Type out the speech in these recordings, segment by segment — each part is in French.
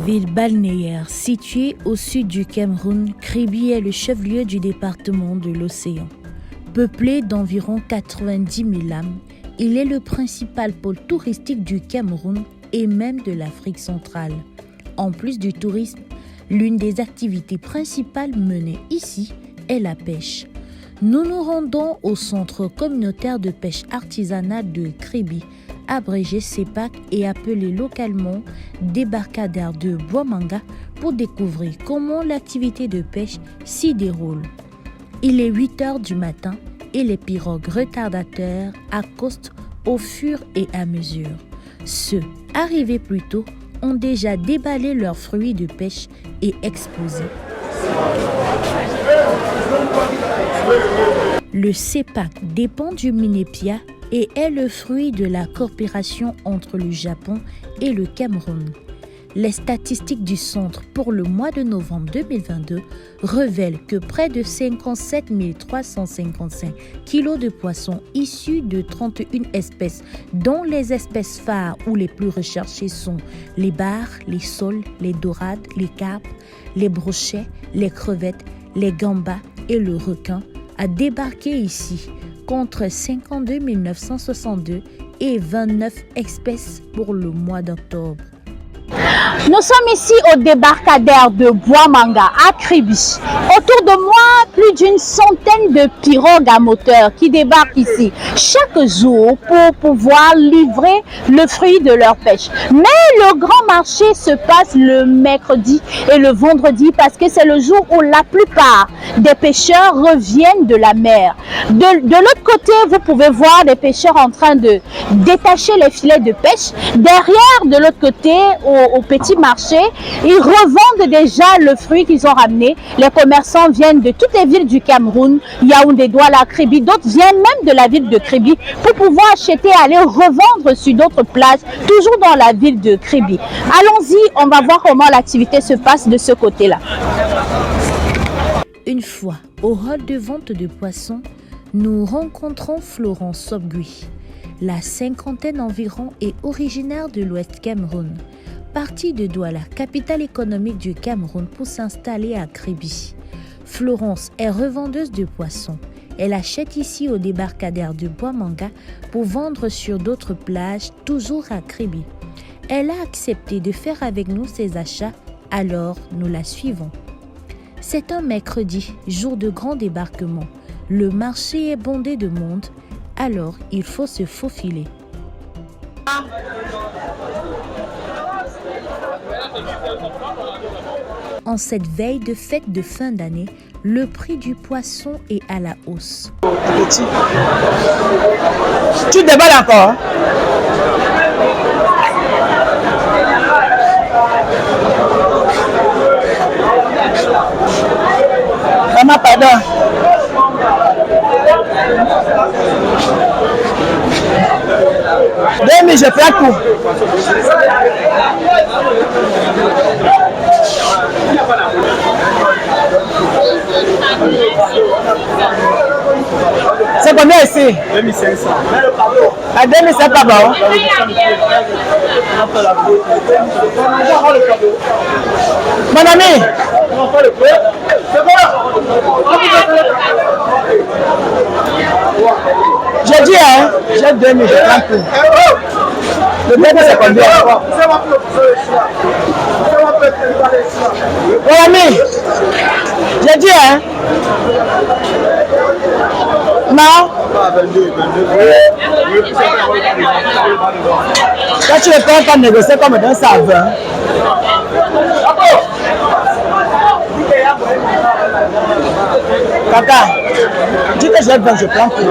Ville balnéaire située au sud du Cameroun, Kribi est le chef-lieu du département de l'Océan. Peuplé d'environ 90 000 âmes, il est le principal pôle touristique du Cameroun et même de l'Afrique centrale. En plus du tourisme, l'une des activités principales menées ici est la pêche. Nous nous rendons au centre communautaire de pêche artisanale de Kribi, abrégé CEPAC et appelé localement débarcadère de Bois-Manga pour découvrir comment l'activité de pêche s'y déroule. Il est 8 heures du matin et les pirogues retardateurs accostent au fur et à mesure. Ceux arrivés plus tôt ont déjà déballé leurs fruits de pêche et exposé. Le CEPAC dépend du Minépia et est le fruit de la coopération entre le Japon et le Cameroun. Les statistiques du centre pour le mois de novembre 2022 révèlent que près de 57 355 kilos de poissons issus de 31 espèces, dont les espèces phares ou les plus recherchées sont les bars, les sols, les dorades, les carpes, les brochets, les crevettes, les gambas et le requin, a débarqué ici, contre 52 962 et 29 espèces pour le mois d'octobre. Nous sommes ici au débarcadère de Bois-Manga à Kribi. Autour de moi, plus d'une centaine de pirogues à moteur qui débarquent ici chaque jour pour pouvoir livrer le fruit de leur pêche. Mais le grand marché se passe le mercredi et le vendredi parce que c'est le jour où la plupart des pêcheurs reviennent de la mer. De l'autre côté, vous pouvez voir des pêcheurs en train de détacher les filets de pêche. Derrière, de l'autre côté, au petit marché, ils revendent déjà le fruit qu'ils ont ramené. Les commerçants viennent de toutes les villes du Cameroun, Yaoundé, Douala, Kribi, d'autres viennent même de la ville de Kribi pour pouvoir acheter et aller revendre sur d'autres places, toujours dans la ville de Kribi. Allons-y, on va voir comment l'activité se passe de ce côté-là. Une fois au hall de vente de poissons, nous rencontrons Florence Sobgui. La cinquantaine environ est originaire de l'Ouest Cameroun. Partie de Douala, capitale économique du Cameroun, pour s'installer à Kribi. Florence est revendeuse de poissons. Elle achète ici au débarcadère de Bois-Manga pour vendre sur d'autres plages, toujours à Kribi. Elle a accepté de faire avec nous ses achats, alors nous la suivons. C'est un mercredi, jour de grand débarquement. Le marché est bondé de monde, alors il faut se faufiler. En cette veille de fête de fin d'année, le prix du poisson est à la hausse. Petit. Tu déballes encore? Maman, pardon. Demi, je fais tout. C'est combien ici? 2500. À 2500 pas bon. Mon ami. J'ai dit, hein, j'ai 2000, je prends tout. Le bien c'est combien? Mon ami, j'ai dit, hein. Non? Quand tu le prends, quand négocier comme dans ça 20. Kaka, dis que j'ai 20, je prends tout.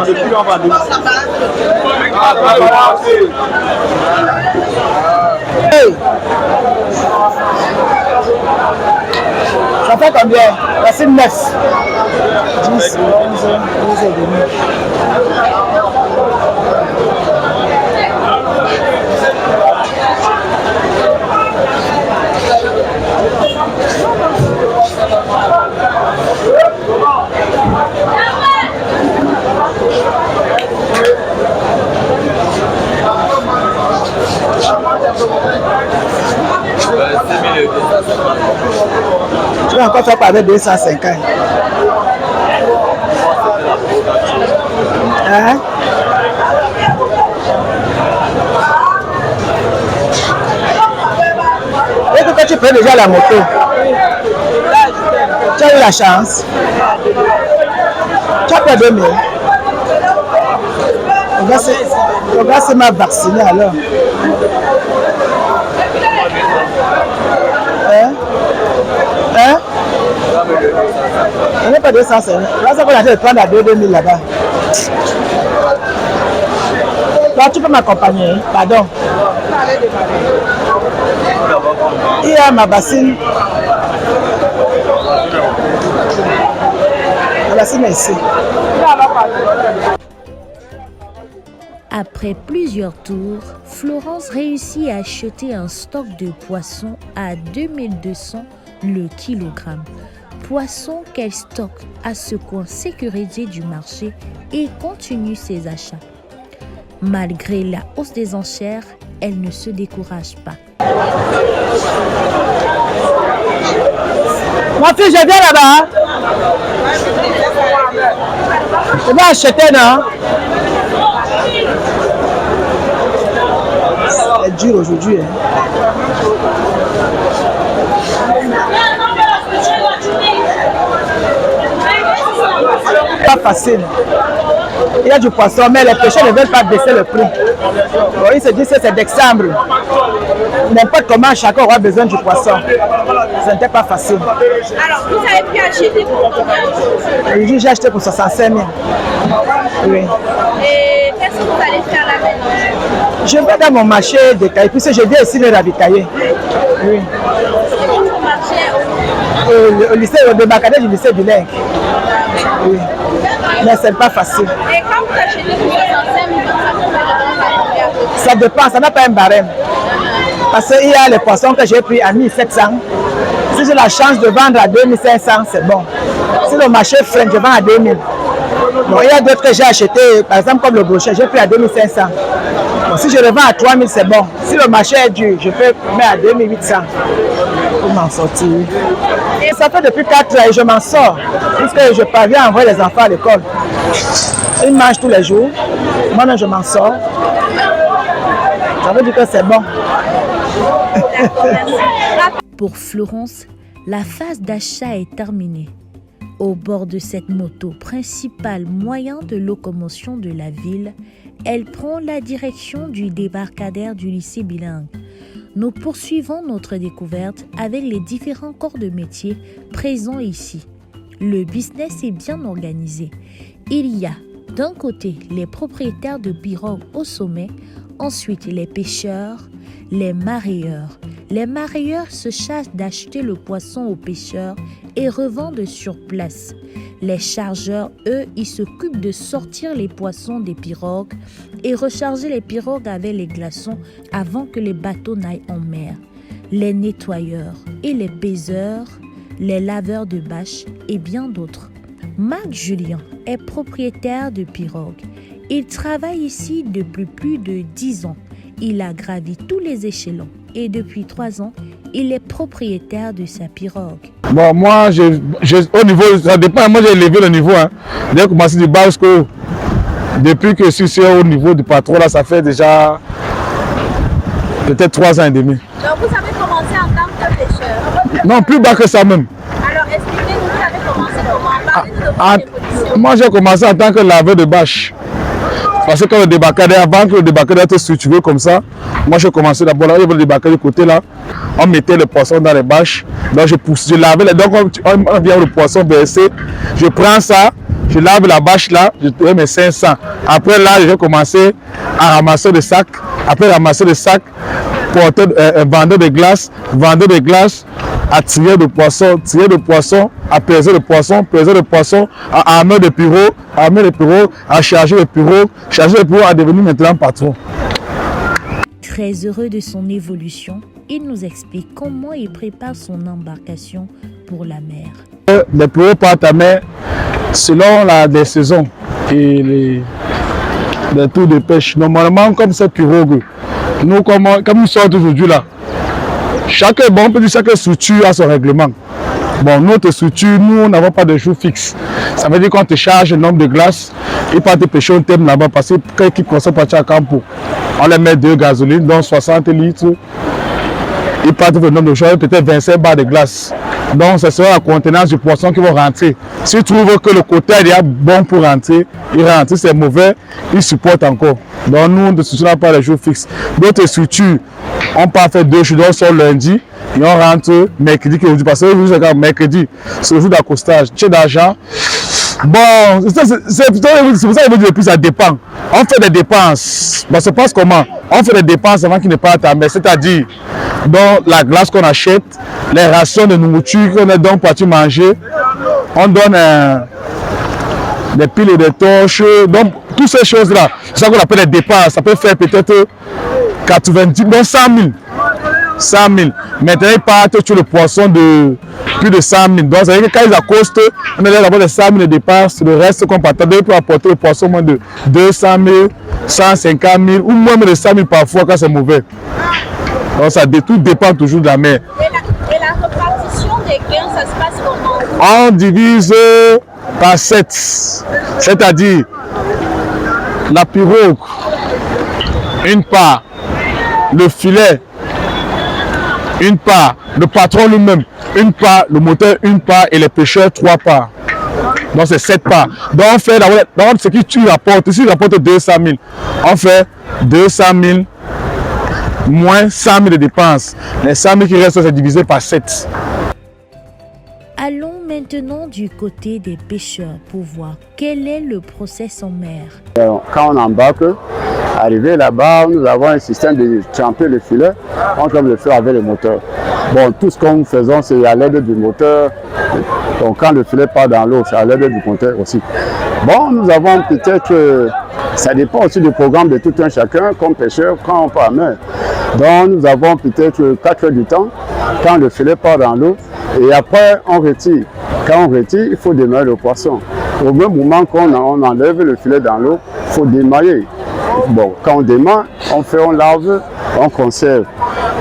Hey. Ça fait combien? Voici 9. 10, 11, 12 et demi. Je vais encore faire parler 250. Hein? Et que quand tu prends déjà la moto, tu as eu la chance. Tu as pris 2000. Le gars c'est m'a vacciné alors. Hein? On n'est pas 250. Là, ça va la prendre à 2000 là-bas. Là, tu peux m'accompagner, pardon. Il y a ma bassine. La bassine est ici. Après plusieurs tours, Florence réussit à acheter un stock de poissons à 2200 le kilogramme. Poissons qu'elle stocke à ce coin sécurisé du marché et continue ses achats. Malgré la hausse des enchères, elle ne se décourage pas. Mon fils, je viens là-bas. Je vais acheter, non? C'est dur aujourd'hui. Hein. Pas facile. Il y a du poisson, mais les pêcheurs ne veulent pas baisser le prix. Bon, ils se disent que c'est décembre. N'importe comment, chacun aura besoin du poisson. Ce n'était pas facile. Alors, vous avez pu acheter pour combien? Aujourd'hui, j'ai acheté pour 65 000. Oui. Et qu'est-ce que vous allez faire là maintenant? Je vais dans mon marché de Caille, puisque je viens ici me ravitailler. Oui. C'est votre marché Au lycée, au débarcadère du lycée bilingue. Oui. Mais ce n'est pas facile. Et quand vous achetez pour 65 000, ça coûte combien? Ça dépend, ça n'a pas un barème. Parce qu'il y a les poissons que j'ai pris à 1700. Si j'ai la chance de vendre à 2500, c'est bon. Si le marché freine, je vends à 2000. Bon, il y a d'autres que j'ai acheté, par exemple comme le brochet, j'ai pris à 2500. Bon, si je le vends à 3000, c'est bon. Si le marché est dur, je peux mettre à 2800 pour m'en sortir. Et ça fait depuis 4 ans et je m'en sors, puisque je parviens à envoyer les enfants à l'école. Ils mangent tous les jours. Moi, je m'en sors. Ça veut dire que c'est bon. Pour Florence, la phase d'achat est terminée. Au bord de cette moto, principal moyen de locomotion de la ville, elle prend la direction du débarcadère du lycée bilingue. Nous poursuivons notre découverte avec les différents corps de métier présents ici. Le business est bien organisé. Il y a d'un côté les propriétaires de pirogues au sommet, ensuite les pêcheurs, les mareyeurs. Les mareyeurs se chargent d'acheter le poisson aux pêcheurs et revendent sur place. Les chargeurs, eux, ils s'occupent de sortir les poissons des pirogues et recharger les pirogues avec les glaçons avant que les bateaux n'aillent en mer. Les nettoyeurs et les baiseurs, les laveurs de bâches et bien d'autres. Marc Julien est propriétaire de pirogues. Il travaille ici depuis plus de 10 ans. Il a gravi tous les échelons et depuis 3 ans, il est propriétaire de sa pirogue. Bon, moi, au niveau, ça dépend, moi j'ai élevé le niveau. Hein. J'ai commencé du bas jusqu'au... Depuis que je suis au niveau du patron, là, ça fait déjà peut-être 3 ans et demi. Donc vous avez commencé en tant que pêcheur? Non, plus bas que ça même. Alors expliquez-nous, vous avez commencé comment? Parlez-nous de votre évolution. Moi, j'ai commencé en tant que laveur de bâche. Parce que quand le débarcadère, avant que le débarcadère était structuré comme ça, moi j'ai commencé d'abord là, il y avait le débarcadère du côté là, on mettait le poisson dans les bâches, donc je lavais, donc on vient le poisson versé, je prends ça, je lave la bâche là, je trouve mes 500. Après là, j'ai commencé à ramasser des sacs, après ramasser des sacs, vendeur de glace, à tirer de poisson, à peser le poisson, à armer le pirogue, à charger le pirogue, à devenir maintenant patron. Très heureux de son évolution, il nous explique comment il prépare son embarcation pour la mer. Les pirogues partent à mer selon les saisons et les tours de pêche. Normalement, comme cette pirogue, nous, comme nous sommes aujourd'hui là, Chaque structure a son règlement. Bon, notre structure, nous n'avons pas de jour fixe. Ça veut dire qu'on te charge le nombre de glaces et pas te pêcher un thème là-bas parce que quand l'équipe consomme partir à Campo, on les met 2 gasolines, donc 60 litres. Ils partent le nombre de choses, peut-être 25 barres de glace. Donc, ce sera la contenance du poisson qui va rentrer. S'ils trouvent que le côté est bon pour rentrer, il rentre. Si c'est mauvais, il supporte encore. Donc, nous, de structure, on n'a pas les jours fixes. D'autres structures, on peut faire 2 jours, on sort lundi et on rentre mercredi. Parce que mercredi, c'est le jour d'accostage. Tu as d'argent. Bon, c'est pour ça que je veux dire, ça dépend. On fait des dépenses. Bon, ça se passe comment? On fait des dépenses avant qu'il ne parte à mer. C'est-à-dire, donc, la glace qu'on achète, les rations de nourriture qu'on est donc parti manger, on donne des piles et des torches. Donc, toutes ces choses-là, c'est ça qu'on appelle des dépenses. Ça peut faire peut-être 90, donc 100 000. 100 000. Maintenant, ils partent sur le poisson de plus de 100 000. Donc, ça veut dire que quand ils accostent, on a d'abord des 100 000 de dépenses. Le reste qu'on peut attendre pour apporter le poisson moins de 200 000, 150 000 ou moins de 100 000 parfois quand c'est mauvais. Donc, ça tout dépend toujours de la mer. Et la répartition des gains, ça se passe comment? On divise par 7. C'est-à-dire, la pirogue, une part, le filet, une part, le patron lui-même, une part, le moteur, une part et les pêcheurs, 3 parts. Donc c'est 7 parts. Donc on fait ce que tu rapportes, si tu rapportes 200 000, on fait 200 000 moins 100 000 de dépenses. Les 100 000 qui restent, c'est divisé par 7. Allons maintenant du côté des pêcheurs pour voir quel est le process en mer. Quand on embarque, arrivé là-bas, nous avons un système de tremper le filet, on trempe le filet avec le moteur. Bon, tout ce que nous faisons, c'est à l'aide du moteur. Donc quand le filet part dans l'eau, c'est à l'aide du moteur aussi. Bon, nous avons peut-être, ça dépend aussi du programme de tout un chacun, comme pêcheur, quand on part à mer. Donc nous avons peut-être 4 heures du temps, quand le filet part dans l'eau, et après on retire. Quand on retire, il faut démailler le poisson. Au même moment qu'on enlève le filet dans l'eau, il faut démailler. Bon, quand on démaille, on lave, on conserve.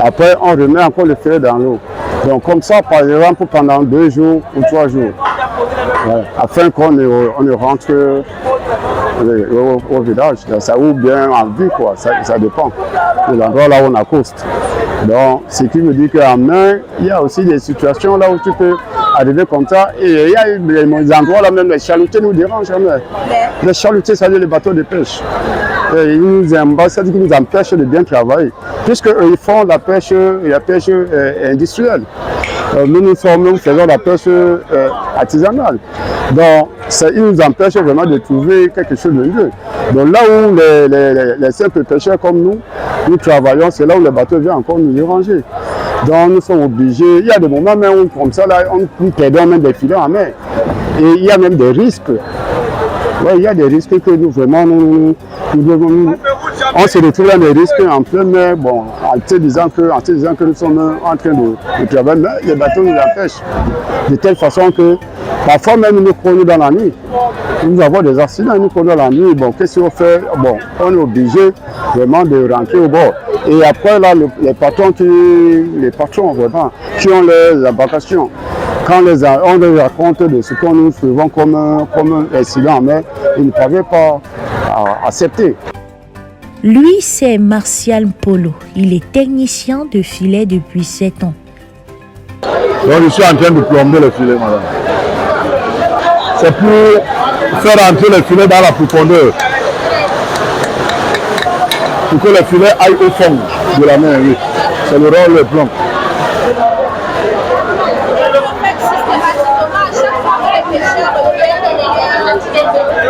Après, on remet encore le filet dans l'eau. Donc comme ça, par exemple, pendant 2 jours ou 3 jours. Ouais, afin qu'on ne rentre au village. Ça ou bien en vie, quoi. Ça dépend de l'endroit là où on accoste. Donc, ce qui veut dire qu'en mer, il y a aussi des situations là où tu peux arriver comme ça. Et il y a des endroits là, même les chalutiers nous dérangent. Les chalutiers, c'est-à-dire les bateaux de pêche. Et ils nous embêtent, c'est-à-dire qu'ils nous empêchent de bien travailler. Puisqu'ils font la pêche industrielle. Nous faisons la pêche artisanale. Donc, ils nous empêchent vraiment de trouver quelque chose de mieux. Donc là où les simples pêcheurs comme nous travaillons, c'est là où les bateaux viennent encore nous déranger. Donc nous sommes obligés, il y a des moments même où comme ça, là, nous perdons même des filets en mer. Et il y a même des risques. Ouais, il y a des risques que nous vraiment, on se retrouve dans des risques en pleine mer, bon, en te disant que nous sommes en train de travailler, mais les bateaux nous empêchent. De telle façon que parfois même nous courons dans la nuit. Nous avons des accidents, nous courons dans la nuit. Bon, qu'est-ce qu'on fait? Bon, on est obligé vraiment de rentrer au bord. Et après, là, les patrons vraiment, qui ont les embarcations, quand on les raconte de ce que nous faisons comme incident en mer, ils ne pouvaient pas accepter. Lui, c'est Martial Polo. Il est technicien de filet depuis 7 ans. Donc je suis en train de plomber le filet, madame. C'est pour faire entrer le filet dans la profondeur. Pour que le filet aille au fond de la mer, oui. C'est le rôle de plomb.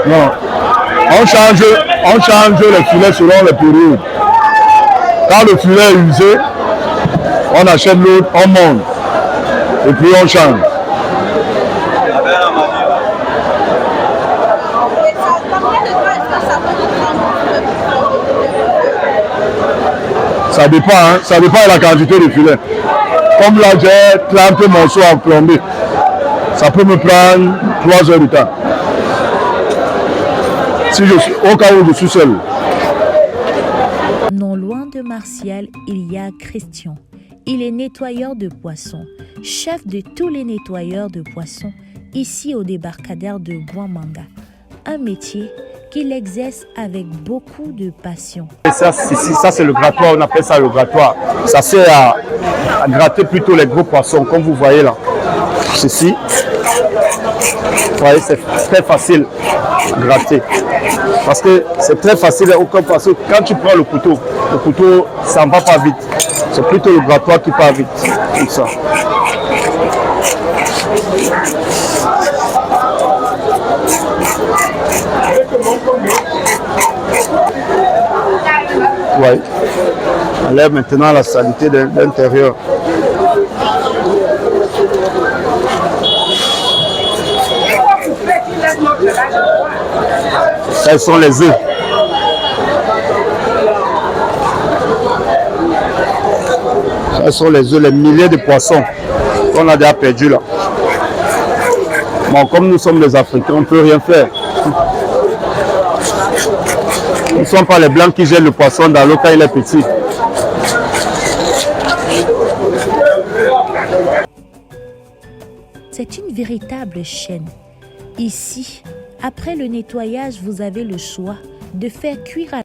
Non, on change le filet selon les périodes. Quand le filet est usé, on achète l'autre, on monte et puis on change. Ça dépend, hein? Ça dépend de la quantité de filet. Comme là, j'ai 30 morceaux à plomber. Ça peut me prendre 3 heures de temps. Au cas où je suis seul. Non loin de Martial, il y a Christian. Il est nettoyeur de poissons, chef de tous les nettoyeurs de poissons ici au débarcadère de Bouamanga. Un métier qu'il exerce avec beaucoup de passion. Et ça c'est le grattoir, on appelle ça le grattoir. Ça sert à gratter plutôt les gros poissons, comme vous voyez là. Ceci, vous voyez, c'est très facile à gratter. Parce que c'est très facile, parce que quand tu prends le couteau, ça ne va pas vite. C'est plutôt le grattoir qui part vite, comme ça. Ouais. On enlève maintenant la saleté de l'intérieur. Ça, ce sont les œufs. Ça, ce sont les œufs, les milliers de poissons qu'on a déjà perdus là. Bon, comme nous sommes les Africains, on ne peut rien faire. Nous ne sommes pas les Blancs qui jettent le poisson dans l'eau quand il est petit. C'est une véritable chaîne. Ici, après le nettoyage, vous avez le choix de faire cuire à